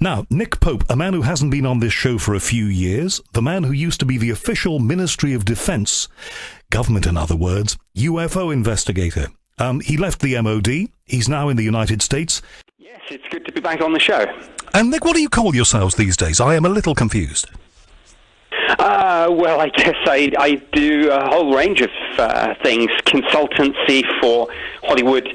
Now, Nick Pope, a man who hasn't been on this show for a few years, the man who used to be the official Ministry of Defence, government in other words, UFO investigator. He left the MOD. He's now in the United States. Yes, it's good to be back on the show. And Nick, what do you call yourselves these days? I am a little confused. Well, I guess I do a whole range of things. Consultancy for Hollywood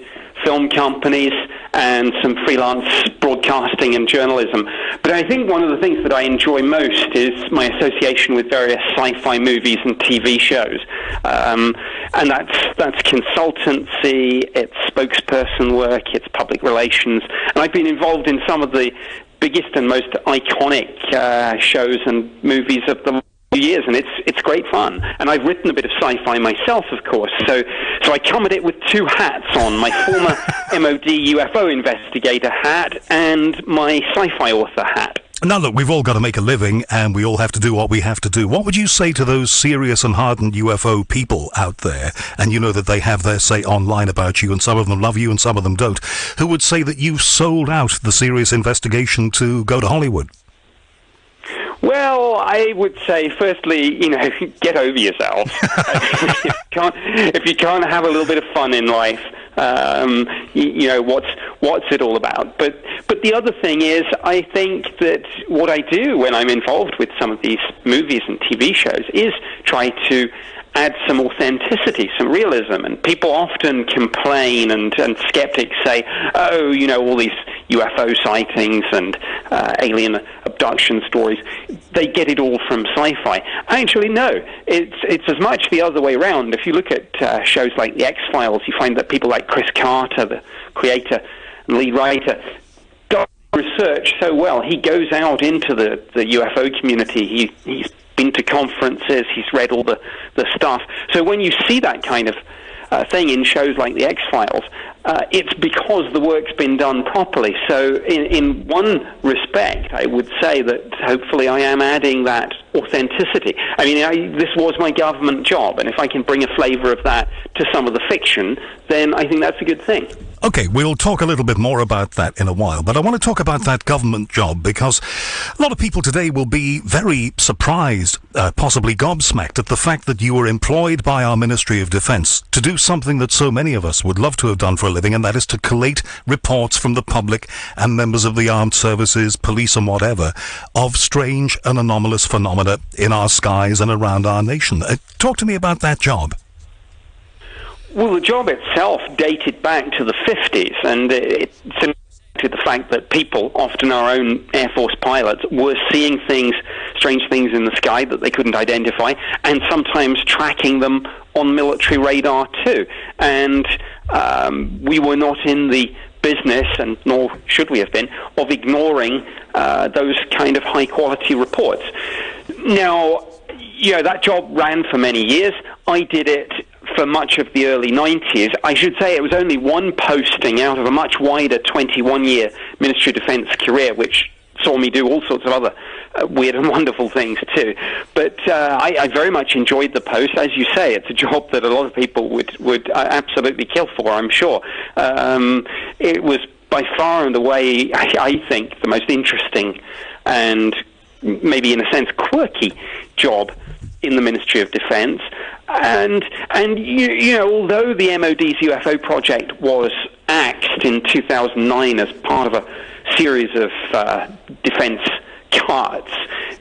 film companies and some freelance broadcasting and journalism. But I think one of the things that I enjoy most is my association with various sci-fi movies and TV shows. And that's consultancy, it's spokesperson work, it's public relations. And I've been involved in some of the biggest and most iconic shows and movies of the years, and it's great fun. And I've written a bit of sci-fi myself, of course, so I come at it with two hats on, my former MOD UFO investigator hat and my sci-fi author hat. Now look, we've all got to make a living and we all have to do what we have to do. What would you say to those serious and hardened UFO people out there, and you know that they have their say online about you, and some of them love you and some of them don't, who would say that you've sold out the serious investigation to go to Hollywood? Well, I would say, firstly, get over yourself. If you can't have a little bit of fun in life, what's it all about? But the other thing is, I think that what I do when I'm involved with some of these movies and TV shows is try to add some authenticity, some realism. And people often complain and skeptics say, all these UFO sightings and alien abduction stories, they get it all from sci-fi. Actually, no. It's as much the other way around. If you look at shows like The X-Files, you find that people like Chris Carter, the creator and lead writer, does research so well. He goes out into the UFO community. He's been to conferences, he's read all the stuff. So when you see that kind of thing in shows like The X-Files, it's because the work's been done properly. So in one respect, I would say that hopefully I am adding that authenticity. I mean, this was my government job, and if I can bring a flavour of that to some of the fiction, then I think that's a good thing. Okay, we'll talk a little bit more about that in a while, but I want to talk about that government job because a lot of people today will be very surprised, possibly gobsmacked, at the fact that you were employed by our Ministry of Defence to do something that so many of us would love to have done for a living, and that is to collate reports from the public and members of the armed services, police and whatever, of strange and anomalous phenomena in our skies and around our nation. Talk to me about that job. Well, the job itself dated back to the 50s, and it's to the fact that people, often our own Air Force pilots, were seeing things, strange things in the sky that they couldn't identify, and sometimes tracking them on military radar too. And we were not in the business, and nor should we have been, of ignoring those kind of high-quality reports. Now, that job ran for many years. I did it for much of the early 90s. I should say it was only one posting out of a much wider 21-year Ministry of Defence career, which saw me do all sorts of other weird and wonderful things too. But I very much enjoyed the post. As you say, it's a job that a lot of people would absolutely kill for, I'm sure. It was by far and away, I think, the most interesting and maybe in a sense quirky job in the Ministry of Defence. And although the MOD's UFO project was axed in 2009 as part of a series of defence cuts,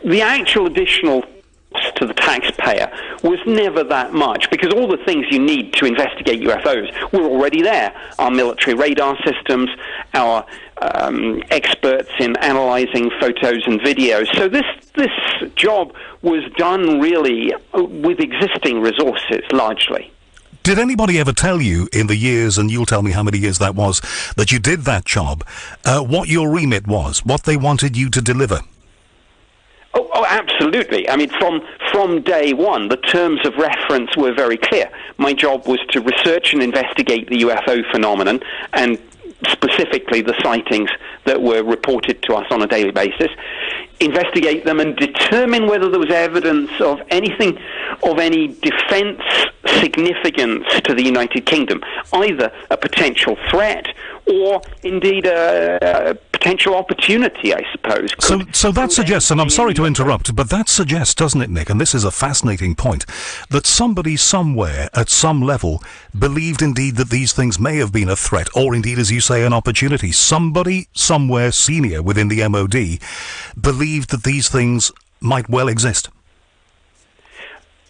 the actual additional cost to the taxpayer was never that much, because all the things you need to investigate UFOs were already there. Our military radar systems, our experts in analysing photos and videos. So this job was done really with existing resources, largely. Did anybody ever tell you in the years, and you'll tell me how many years that was, that you did that job, what your remit was, what they wanted you to deliver? Oh, absolutely. I mean, from day one, the terms of reference were very clear. My job was to research and investigate the UFO phenomenon, and specifically the sightings that were reported to us on a daily basis, investigate them and determine whether there was evidence of anything of any defense significance to the United Kingdom, either a potential threat or indeed a potential opportunity, I suppose. So that suggests, and I'm sorry to interrupt, but that suggests, doesn't it, Nick, and this is a fascinating point, that somebody somewhere at some level believed indeed that these things may have been a threat, or indeed, as you say, an opportunity. Somebody somewhere senior within the MOD believed that these things might well exist.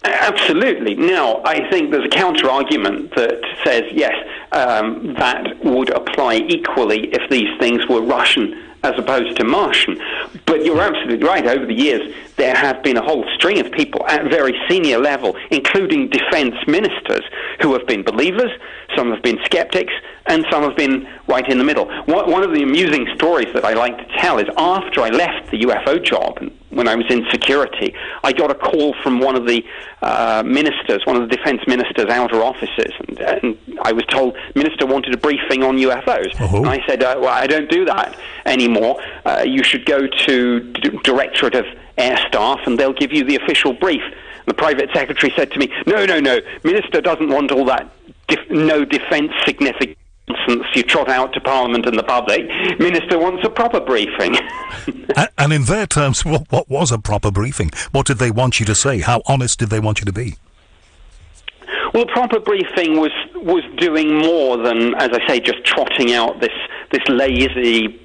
Absolutely. Now, I think there's a counter-argument that says, yes, that would apply equally if these things were Russian as opposed to Martian. But you're absolutely right. Over the years, there have been a whole string of people at very senior level, including defense ministers, who have been believers, some have been skeptics, and some have been right in the middle. One of the amusing stories that I like to tell is after I left the UFO job, when I was in security, I got a call from one of the ministers, one of the defense ministers' outer offices, and I was told minister wanted a briefing on UFOs. Uh-huh. And I said, well, I don't do that anymore. You should go to Directorate of Air Staff and they'll give you the official brief. The private secretary said to me, no, minister doesn't want all that no defence significance you trot out to Parliament and the public. Minister wants a proper briefing. And in their terms, what was a proper briefing? What did they want you to say? How honest did they want you to be? Well, proper briefing was doing more than, as I say, just trotting out this lazy,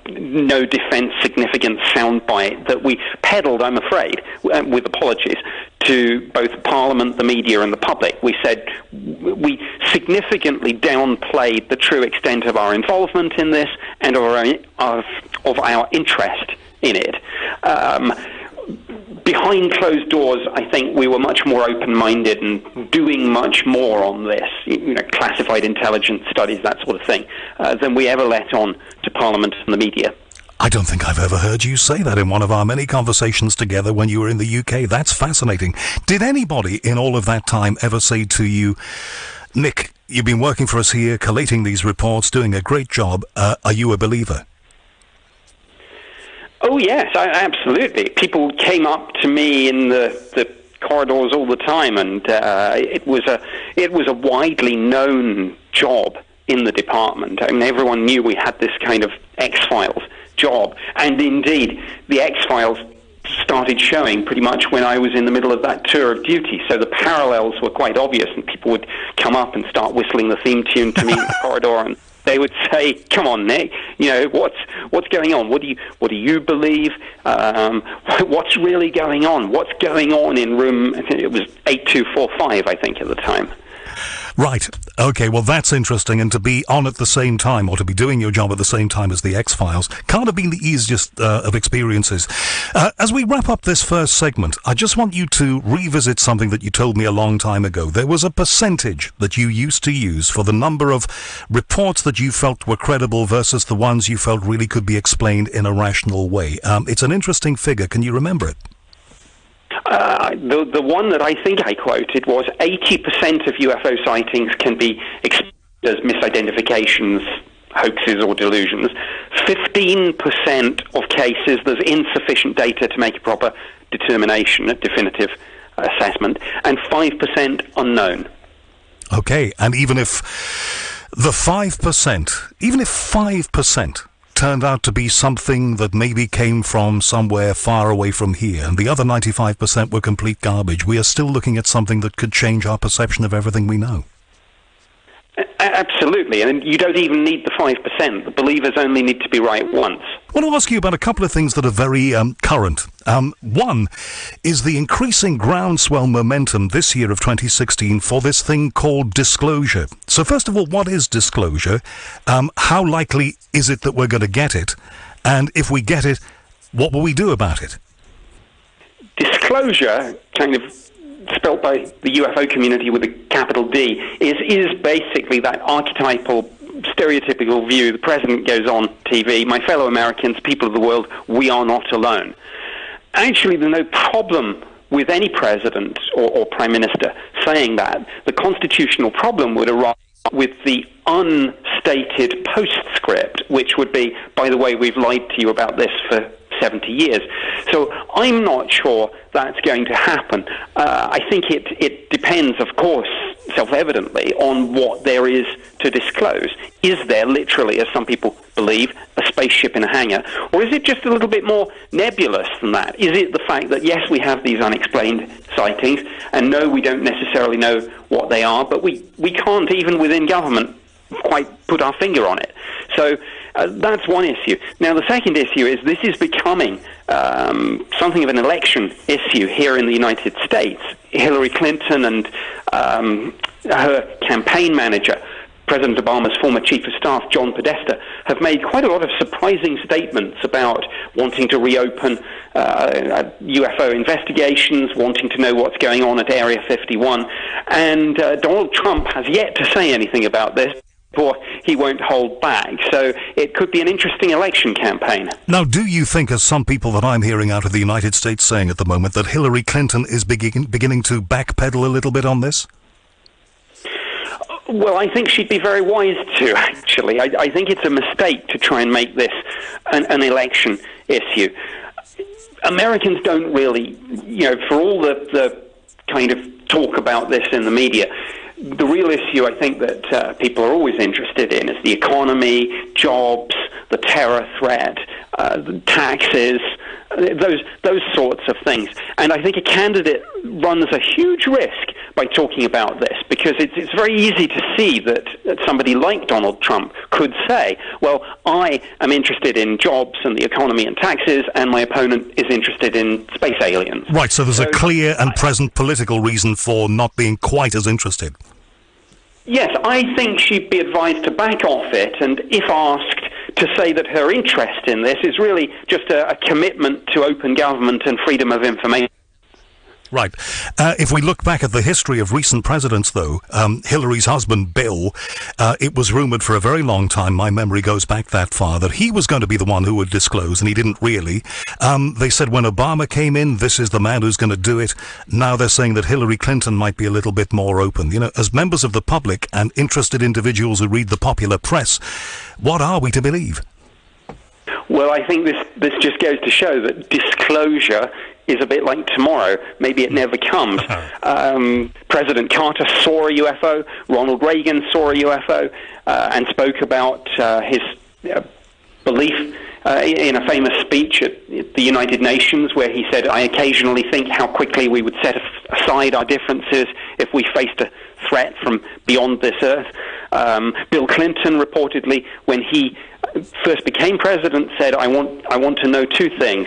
no defence significance soundbite that we peddled, I'm afraid, with apologies, to both Parliament, the media and the public. We said we significantly downplayed the true extent of our involvement in this and of our interest in it. Behind closed doors, I think we were much more open-minded and doing much more on this, classified intelligence studies, that sort of thing, than we ever let on to Parliament and the media. I don't think I've ever heard you say that in one of our many conversations together when you were in the UK. That's fascinating. Did anybody in all of that time ever say to you, Nick, you've been working for us here, collating these reports, doing a great job, are you a believer? Oh, yes, absolutely. People came up to me in the corridors all the time, and it was a widely known job in the department. I mean, everyone knew we had this kind of X-Files job, and indeed, the X-Files started showing pretty much when I was in the middle of that tour of duty, so the parallels were quite obvious, and people would come up and start whistling the theme tune to me in the corridor, and they would say, "Come on, Nick, what's going on? What do you believe? What's really going on? What's going on in room?" It was 8245, I think, at the time. Right. Okay, well, that's interesting. And to be on at the same time, or to be doing your job at the same time as the X-Files, can't have been the easiest of experiences. As we wrap up this first segment, I just want you to revisit something that you told me a long time ago. There was a percentage that you used to use for the number of reports that you felt were credible versus the ones you felt really could be explained in a rational way. It's an interesting figure. Can you remember it? The one that I think I quoted was 80% of UFO sightings can be explained as misidentifications, hoaxes or delusions. 15% of cases there's insufficient data to make a proper determination, a definitive assessment, and 5% unknown. Okay, and even if 5% turned out to be something that maybe came from somewhere far away from here, and the other 95% were complete garbage, we are still looking at something that could change our perception of everything we know. Absolutely, and you don't even need the 5%. The believers only need to be right once. I want to ask you about a couple of things that are very current. One is the increasing groundswell momentum this year of 2016 for this thing called disclosure. So first of all, what is disclosure? How likely is it that we're going to get it? And if we get it, what will we do about it? Disclosure, kind of spelt by the UFO community with a capital D, is basically that archetypal, stereotypical view. The president goes on TV, my fellow Americans, people of the world, we are not alone. Actually, there's no problem with any president or prime minister saying that. The constitutional problem would arise with the unstated postscript, which would be, by the way, we've lied to you about this for 70 years. So I'm not sure that's going to happen. I think it depends, of course, self-evidently on what there is to disclose. Is there literally, as some people believe, a spaceship in a hangar, or is it just a little bit more nebulous than that? Is it the fact that, yes, we have these unexplained sightings, and no, we don't necessarily know what they are, but we can't, even within government, quite put our finger on it. So that's one issue. Now, the second issue is this is becoming something of an election issue here in the United States. Hillary Clinton and her campaign manager, President Obama's former chief of staff, John Podesta, have made quite a lot of surprising statements about wanting to reopen UFO investigations, wanting to know what's going on at Area 51. And Donald Trump has yet to say anything about this, or he won't hold back. So it could be an interesting election campaign. Now, do you think, as some people that I'm hearing out of the United States saying at the moment, that Hillary Clinton is beginning to backpedal a little bit on this? Well, I think she'd be very wise to, actually. I think it's a mistake to try and make this an election issue. Americans don't really, for all the kind of talk about this in the media, the real issue I think that people are always interested in is the economy, jobs, the terror threat, the taxes, those sorts of things. And I think a candidate runs a huge risk by talking about this, because it's very easy to see that somebody like Donald Trump could say, well, I am interested in jobs and the economy and taxes, and my opponent is interested in space aliens. Right, so there's a clear and present political reason for not being quite as interested. Yes, I think she'd be advised to back off it, and if asked, to say that her interest in this is really just a commitment to open government and freedom of information. Right. If we look back at the history of recent presidents, though, Hillary's husband, Bill, it was rumoured for a very long time, my memory goes back that far, that he was going to be the one who would disclose, and he didn't really. They said when Obama came in, this is the man who's going to do it. Now they're saying that Hillary Clinton might be a little bit more open. As members of the public and interested individuals who read the popular press, what are we to believe? Well, I think this just goes to show that disclosure is a bit like tomorrow. Maybe it never comes. President Carter saw a UFO. Ronald Reagan saw a UFO and spoke about his belief in a famous speech at the United Nations, where he said, I occasionally think how quickly we would set aside our differences if we faced a threat from beyond this earth. Bill Clinton reportedly, when he first became president, said, I want to know two things.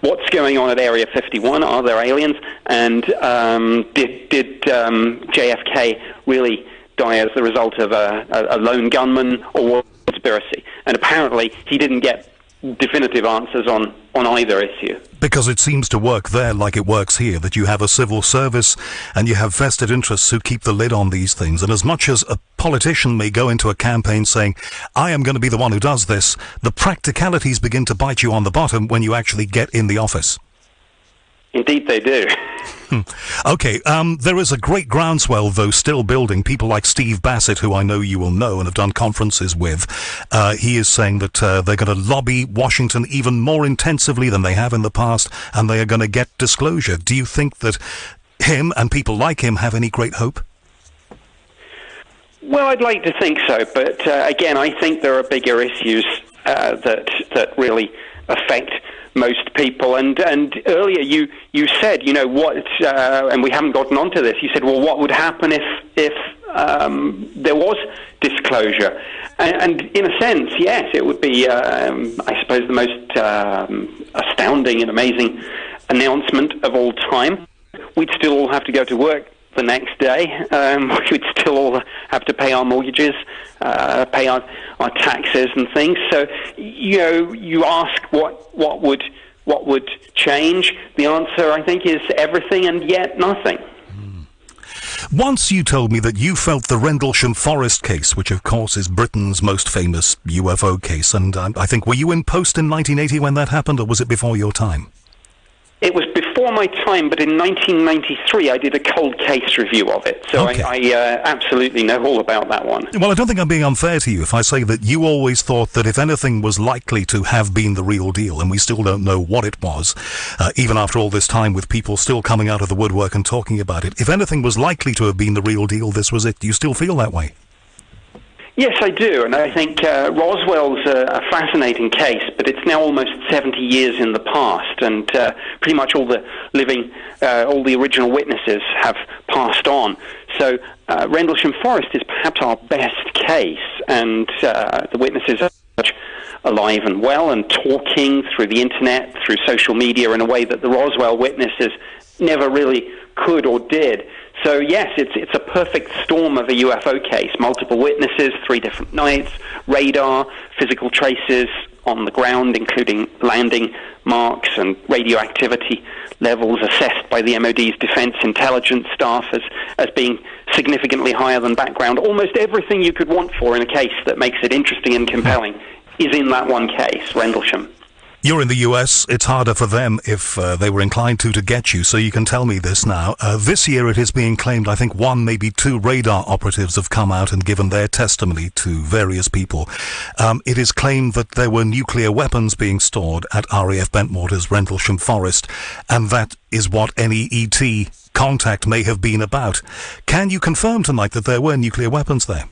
What's going on at Area 51? Are there aliens? And did JFK really die as the result of a lone gunman or conspiracy? And apparently he didn't get definitive answers on either issue. Because it seems to work there like it works here, that you have a civil service and you have vested interests who keep the lid on these things. And as much as a politician may go into a campaign saying, I am going to be the one who does this, the practicalities begin to bite you on the bottom when you actually get in the office. Indeed they do. Okay, there is a great groundswell, though, still building. People like Steve Bassett, who I know you will know and have done conferences with, he is saying that they're going to lobby Washington even more intensively than they have in the past, and they are going to get disclosure. Do you think that him and people like him have any great hope? Well, I'd like to think so, but again, I think there are bigger issues that really affect most people. And earlier you said, what, and we haven't gotten onto this, you said, well, what would happen if there was disclosure? And in a sense, yes, it would be, I suppose, the most astounding and amazing announcement of all time. We'd still all have to go to work the next day. We'd still all have to pay our mortgages, pay our taxes and things. So, you ask what would change? The answer, I think, is everything and yet nothing. Once you told me that you felt the Rendlesham Forest case, which of course is Britain's most famous UFO case, and I think, were you in post in 1980 when that happened, or was it before your time? It was before my time, but in 1993 I did a cold case review of it, so okay. I absolutely know all about that one. Well, I don't think I'm being unfair to you if I say that you always thought that if anything was likely to have been the real deal, and we still don't know what it was, even after all this time with people still coming out of the woodwork and talking about it, if anything was likely to have been the real deal, this was it. Do you still feel that way? Yes, I do, and I think Roswell's a fascinating case, but it's now almost 70 years in the past, and pretty much all the original witnesses have passed on. So Rendlesham Forest is perhaps our best case, and the witnesses are much alive and well and talking through the internet, through social media in a way that the Roswell witnesses never really could or did. So yes, it's a perfect storm of a UFO case. Multiple witnesses, 3 different nights, radar, physical traces on the ground, including landing marks and radioactivity levels assessed by the MOD's defense intelligence staff as being significantly higher than background. Almost everything you could want for in a case that makes it interesting and compelling is in that one case, Rendlesham. You're in the US. It's harder for them if they were inclined to get you, so you can tell me this now. This year it is being claimed, I think 1, maybe 2 radar operatives have come out and given their testimony to various people. It is claimed that there were nuclear weapons being stored at RAF Bentwater's Rendlesham Forest, and that is what any ET contact may have been about. Can you confirm tonight that there were nuclear weapons there?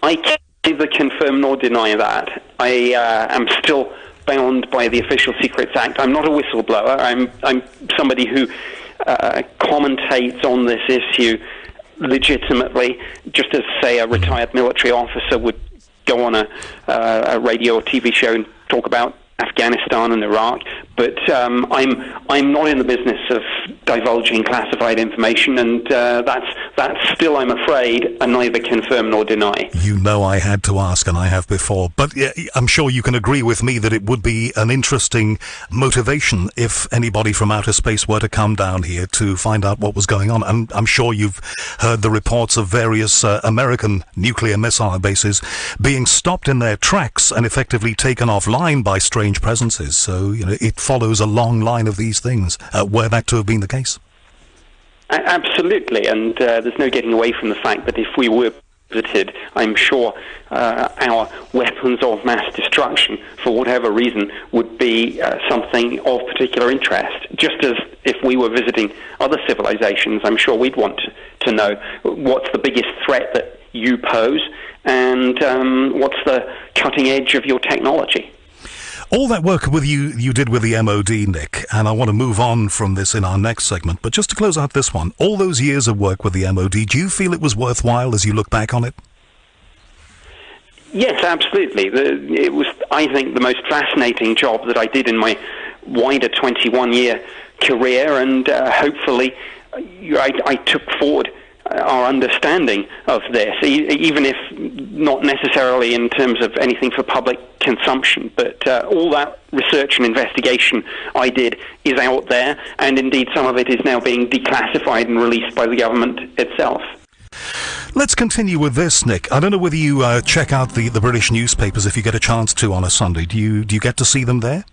I can't neither confirm nor deny that. I am still bound by the Official Secrets Act. I'm not a whistleblower. I'm somebody who commentates on this issue legitimately, just as, say, a retired military officer would go on a radio or TV show and talk about Afghanistan and Iraq. But I'm not in the business of divulging classified information, and that's still, I'm afraid, a neither confirm nor deny. You know I had to ask, and I have before. But I'm sure you can agree with me that it would be an interesting motivation if anybody from outer space were to come down here to find out what was going on. And I'm sure you've heard the reports of various American nuclear missile bases being stopped in their tracks and effectively taken offline by strange presences. So, it follows a long line of these things. Were that to have been the case? Absolutely, and there's no getting away from the fact that if we were visited, I'm sure our weapons of mass destruction, for whatever reason, would be something of particular interest. Just as if we were visiting other civilizations, I'm sure we'd want to know what's the biggest threat that you pose, and what's the cutting edge of your technology. All that work with you did with the MOD, Nick, and I want to move on from this in our next segment, but just to close out this one, all those years of work with the MOD, do you feel it was worthwhile as you look back on it? Yes, absolutely. It was, I think, the most fascinating job that I did in my wider 21-year career, and hopefully I took forward our understanding of this, even if not necessarily in terms of anything for public consumption. But all that research and investigation I did is out there, and indeed some of it is now being declassified and released by the government itself. Let's continue with this, Nick. I don't know whether you check out the British newspapers if you get a chance to on a Sunday. Do you get to see them there?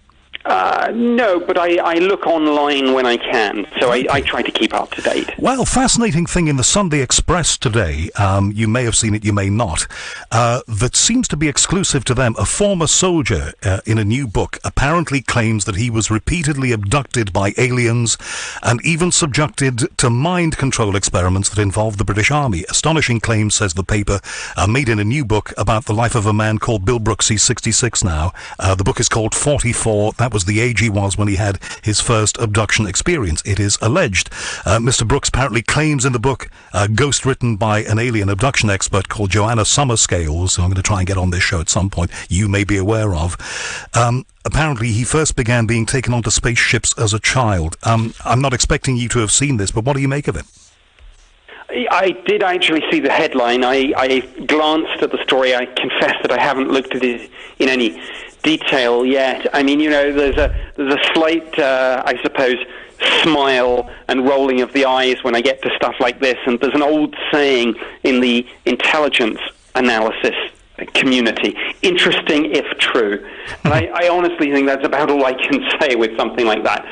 No, but I look online when I can, so I try to keep up to date. Well, fascinating thing in the Sunday Express today, you may have seen it, you may not, that seems to be exclusive to them. A former soldier in a new book apparently claims that he was repeatedly abducted by aliens and even subjected to mind control experiments that involved the British Army. Astonishing claims, says the paper, made in a new book about the life of a man called Bill Brooks. He's 66 now. The book is called 44. That was the age he was when he had his first abduction experience, it is alleged. Mr. Brooks apparently claims in the book, ghost written by an alien abduction expert called Joanna Summerscales, who I'm going to try and get on this show at some point, you may be aware of. Apparently he first began being taken onto spaceships as a child. I'm not expecting you to have seen this, but what do you make of it? I did actually see the headline. I glanced at the story. I confess that I haven't looked at it in any detail yet. I mean, there's a slight, I suppose, smile and rolling of the eyes when I get to stuff like this. And there's an old saying in the intelligence analysis community. Interesting if true. And I honestly think that's about all I can say with something like that.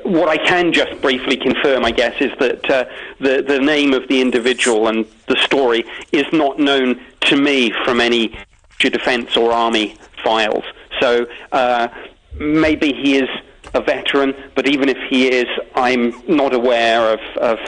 What I can just briefly confirm, I guess, is that the name of the individual and the story is not known to me from any defense or army files. So maybe he is a veteran, but even if he is, I'm not aware of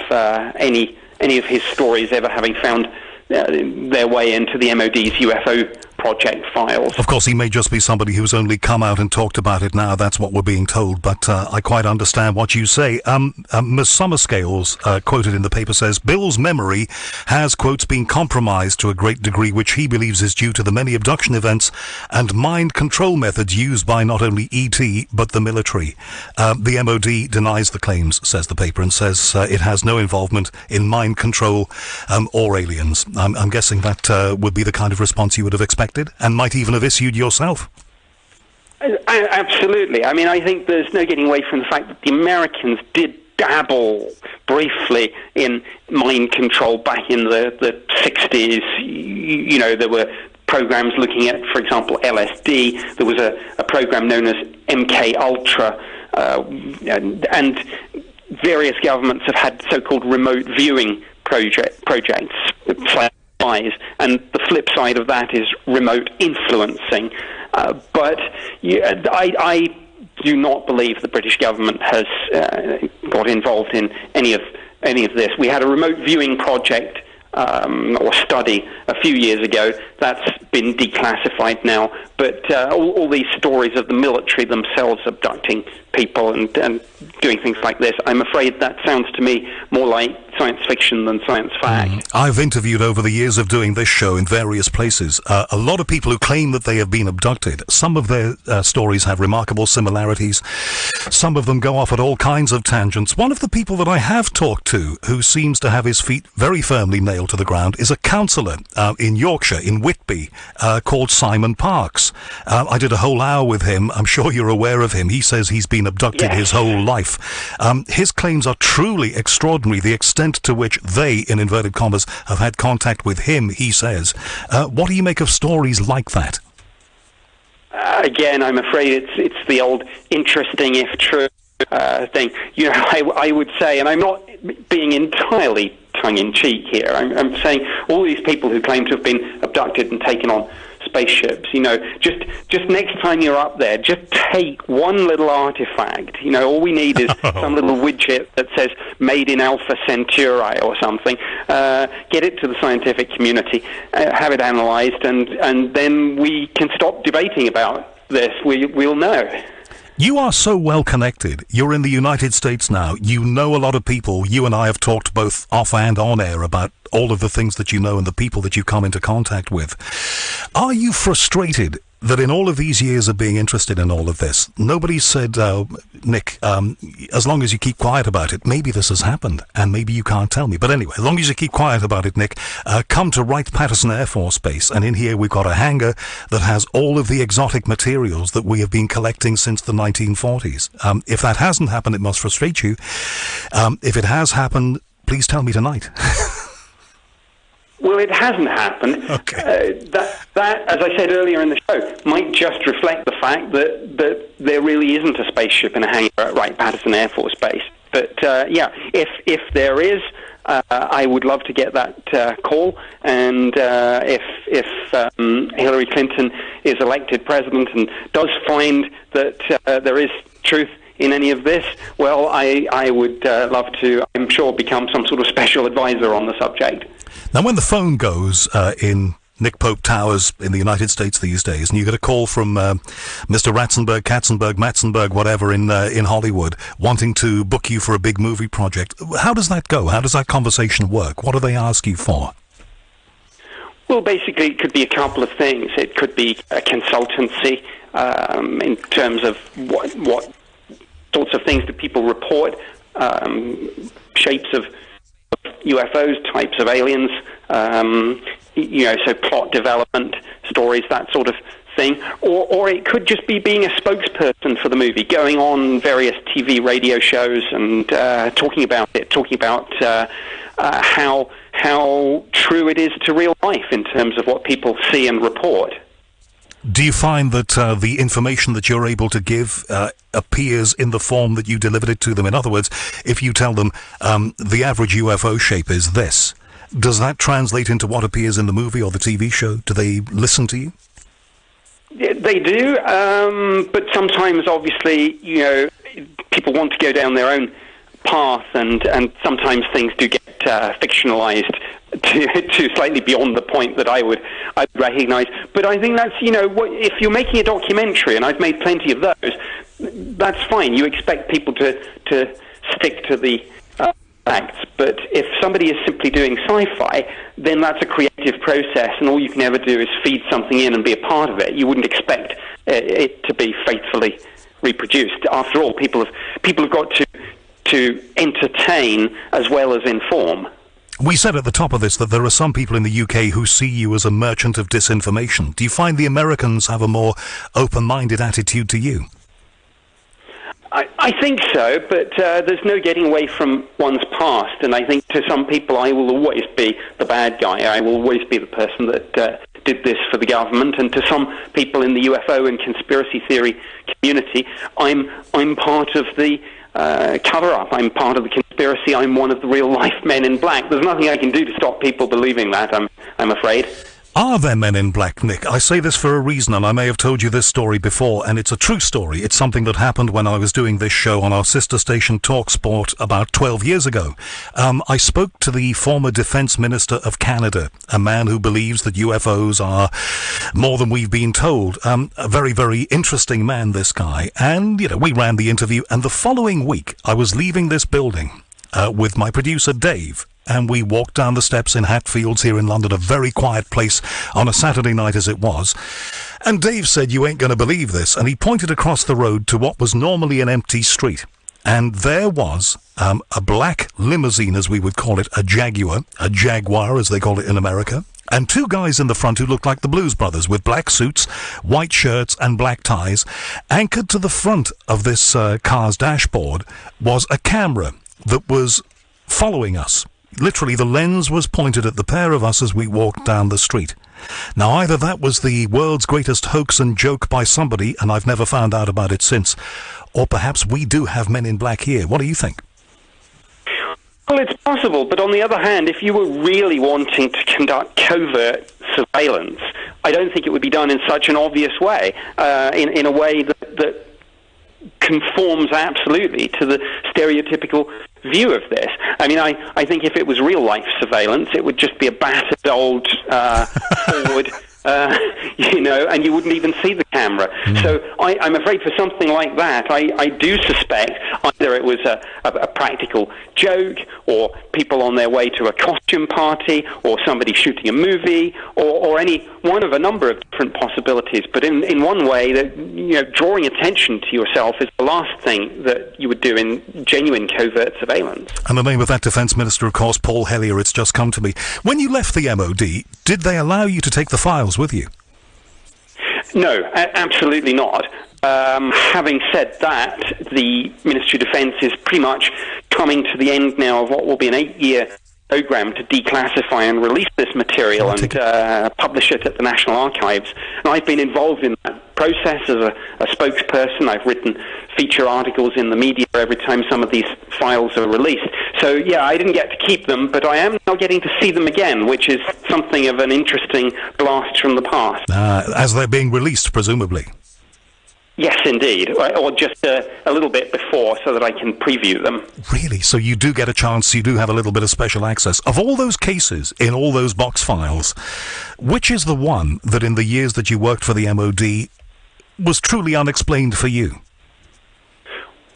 any of his stories ever having found their way into the MOD's UFO project files. Of course, he may just be somebody who's only come out and talked about it now. That's what we're being told, but I quite understand what you say. Ms. Summerscales, quoted in the paper, says, Bill's memory has, quotes, been compromised to a great degree, which he believes is due to the many abduction events and mind control methods used by not only ET, but the military. The MOD denies the claims, says the paper, and says it has no involvement in mind control or aliens. I'm guessing that would be the kind of response you would have expected and might even have issued yourself. Absolutely. I mean, I think there's no getting away from the fact that the Americans did dabble briefly in mind control back in the 60s. You know, there were programs looking at, for example, LSD. There was a program known as MK Ultra, and various governments have had so-called remote viewing projects. And the flip side of that is remote influencing. But I do not believe the British government has got involved in any of this. We had a remote viewing project or study a few years ago. That's been declassified now. But all these stories of the military themselves abducting people and doing things like this, I'm afraid that sounds to me more like science fiction than science fact. I've interviewed over the years of doing this show in various places a lot of people who claim that they have been abducted. Some of their stories have remarkable similarities. Some of them go off at all kinds of tangents. One of the people that I have talked to who seems to have his feet very firmly nailed to the ground is a councillor in Yorkshire, in Whitby, called Simon Parks. I did a whole hour with him. I'm sure you're aware of him. He says he's been abducted his whole life. His claims are truly extraordinary, the extent to which they, in inverted commas, have had contact with him, he says. What do you make of stories like that? Again, I'm afraid it's the old interesting if true thing. You know, I would say, and I'm not being entirely tongue-in-cheek here, I'm saying all these people who claim to have been abducted and taken on spaceships, you know, just next time you're up there, just take one little artifact. You know, all we need is some little widget that says made in Alpha Centauri or something. Get it to the scientific community, have it analyzed, and then we can stop debating about this. We'll know. You are so well connected. You're in the United States now. You know a lot of people. You and I have talked both off and on air about all of the things that you know and the people that you come into contact with. Are you frustrated that in all of these years of being interested in all of this, nobody said, Nick, as long as you keep quiet about it, maybe this has happened, and maybe you can't tell me. But anyway, as long as you keep quiet about it, Nick, come to Wright-Patterson Air Force Base, and in here we've got a hangar that has all of the exotic materials that we have been collecting since the 1940s. If that hasn't happened, it must frustrate you. If it has happened, please tell me tonight. Well, it hasn't happened. Okay. That, as I said earlier in the show, might just reflect the fact that there really isn't a spaceship in a hangar at Wright-Patterson Air Force Base. But if there is, I would love to get that call. And if Hillary Clinton is elected president and does find that there is truth in any of this, well, I would love to, I'm sure, become some sort of special advisor on the subject. Now, when the phone goes in Nick Pope Towers in the United States these days, and you get a call from Mr. Ratzenberg, Katzenberg, Matzenberg, whatever, in Hollywood, wanting to book you for a big movie project, how does that go? How does that conversation work? What do they ask you for? Well, basically, it could be a couple of things. It could be a consultancy in terms of what sorts of things do people report, shapes of UFOs, types of aliens, so plot development, stories, that sort of thing. Or it could just be being a spokesperson for the movie, going on various TV, radio shows and talking about it, how how true it is to real life in terms of what people see and report. Do you find that the information that you're able to give appears in the form that you delivered it to them? In other words, if you tell them the average UFO shape is this, does that translate into what appears in the movie or the TV show? Do they listen to you? They do, but sometimes, obviously, people want to go down their own path, and sometimes things do get fictionalized to slightly beyond the point that I'd recognize. But I think that's, if you're making a documentary, and I've made plenty of those, that's fine. You expect people to stick to the facts. But if somebody is simply doing sci-fi, then that's a creative process, and all you can ever do is feed something in and be a part of it. You wouldn't expect it to be faithfully reproduced. After all, people have got to entertain as well as inform. We said at the top of this that there are some people in the UK who see you as a merchant of disinformation. Do you find the Americans have a more open-minded attitude to you? I think so, but there's no getting away from one's past, and I think to some people I will always be the bad guy. I will always be the person that did this for the government, and to some people in the UFO and conspiracy theory community, I'm part of the cover-up. I'm part of the conspiracy. I'm one of the real-life men in black. There's nothing I can do to stop people believing that, I'm afraid. Are there men in black, Nick? I say this for a reason, and I may have told you this story before, and it's a true story. It's something that happened when I was doing this show on our sister station TalkSport about 12 years ago. I spoke to the former Defence Minister of Canada, a man who believes that UFOs are more than we've been told. A very, very interesting man, this guy. And, we ran the interview, and the following week I was leaving this building with my producer, Dave, and we walked down the steps in Hatfields here in London, a very quiet place on a Saturday night as it was. And Dave said, "You ain't going to believe this." And he pointed across the road to what was normally an empty street. And there was a black limousine, as we would call it, a Jaguar as they call it in America, and two guys in the front who looked like the Blues Brothers with black suits, white shirts and black ties. Anchored to the front of this car's dashboard was a camera that was following us. Literally, the lens was pointed at the pair of us as we walked down the street. Now, either that was the world's greatest hoax and joke by somebody, and I've never found out about it since, or perhaps we do have men in black here. What do you think? Well, it's possible, but on the other hand, if you were really wanting to conduct covert surveillance, I don't think it would be done in such an obvious way, in a way that conforms absolutely to the stereotypical view of this. I mean, I think if it was real-life surveillance, it would just be a battered old Ford, and you wouldn't even see the camera. So I'm afraid for something like that, I do suspect either it was a practical joke, or people on their way to a costume party, or somebody shooting a movie, or any one of a number of different possibilities. But in one way, that drawing attention to yourself is the last thing that you would do in genuine covert surveillance. And the name of that Defence Minister, of course, Paul Hellyer, it's just come to me. When you left the MOD, did they allow you to take the files with you? No, absolutely not. Having said that, the Ministry of Defence is pretty much coming to the end now of what will be an 8-year program to declassify and release this material and publish it at the National Archives. And I've been involved in that process as a spokesperson. I've written feature articles in the media every time some of these files are released. So, yeah, I didn't get to keep them, but I am now getting to see them again, which is something of an interesting blast from the past. As they're being released, presumably. Yes, indeed, or just a little bit before so that I can preview them. Really? So you do get a chance, you do have a little bit of special access. Of all those cases in all those box files, which is the one that in the years that you worked for the MOD was truly unexplained for you?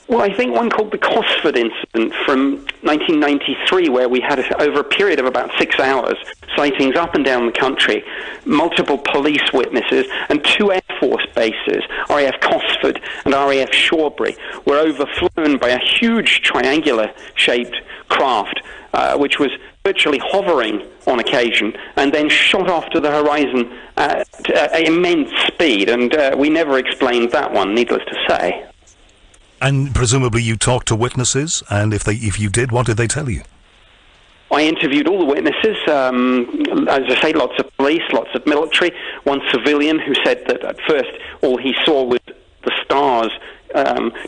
Well, I think one called the Cosford incident from 1993, where we had, over a period of about 6 hours, sightings up and down the country, multiple police witnesses, and 2 Air Force bases, RAF Cosford and RAF Shawbury, were overflown by a huge triangular-shaped craft, which was virtually hovering on occasion, and then shot off to the horizon at immense speed, and we never explained that one, needless to say. And presumably you talked to witnesses, and if you did, what did they tell you? I interviewed all the witnesses, as I say, lots of police, lots of military, one civilian who said that at first all he saw was the stars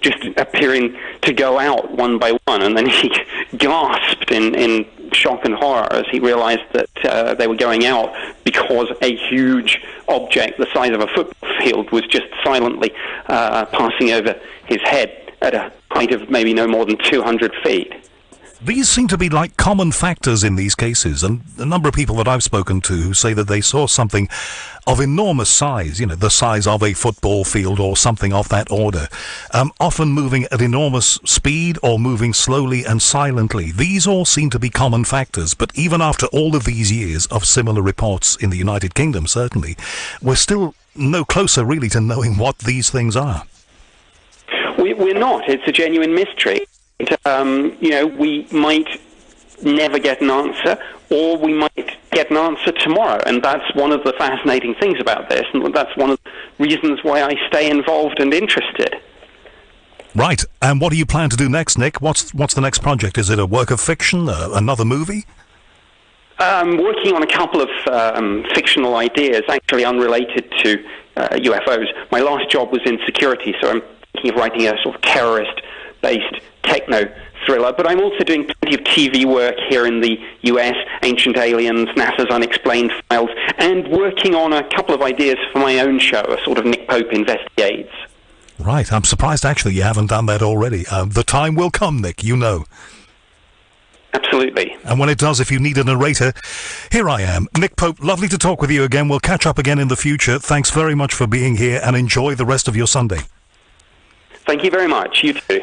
just appearing to go out one by one, and then he gasped in shock and horror as he realized that they were going out because a huge object the size of a football field was just silently passing over his head at a height of maybe no more than 200 feet. These seem to be like common factors in these cases, and a number of people that I've spoken to who say that they saw something of enormous size, the size of a football field or something of that order, often moving at enormous speed or moving slowly and silently. These all seem to be common factors, but even after all of these years of similar reports in the United Kingdom, certainly, we're still no closer really to knowing what these things are. We're not. It's a genuine mystery. We might never get an answer, or we might get an answer tomorrow, and that's one of the fascinating things about this, and that's one of the reasons why I stay involved and interested. Right, and what do you plan to do next, Nick? What's the next project? Is it a work of fiction, another movie? I'm working on a couple of fictional ideas, actually unrelated to UFOs. My last job was in security, so I'm thinking of writing a sort of terrorist-based techno thriller, but I'm also doing plenty of TV work here in the US, Ancient Aliens, NASA's Unexplained Files, and working on a couple of ideas for my own show, a sort of Nick Pope Investigates. Right, I'm surprised actually you haven't done that already. The time will come, Nick, Absolutely. And when it does, if you need a narrator, here I am. Nick Pope, lovely to talk with you again. We'll catch up again in the future. Thanks very much for being here, and enjoy the rest of your Sunday. Thank you very much. You too.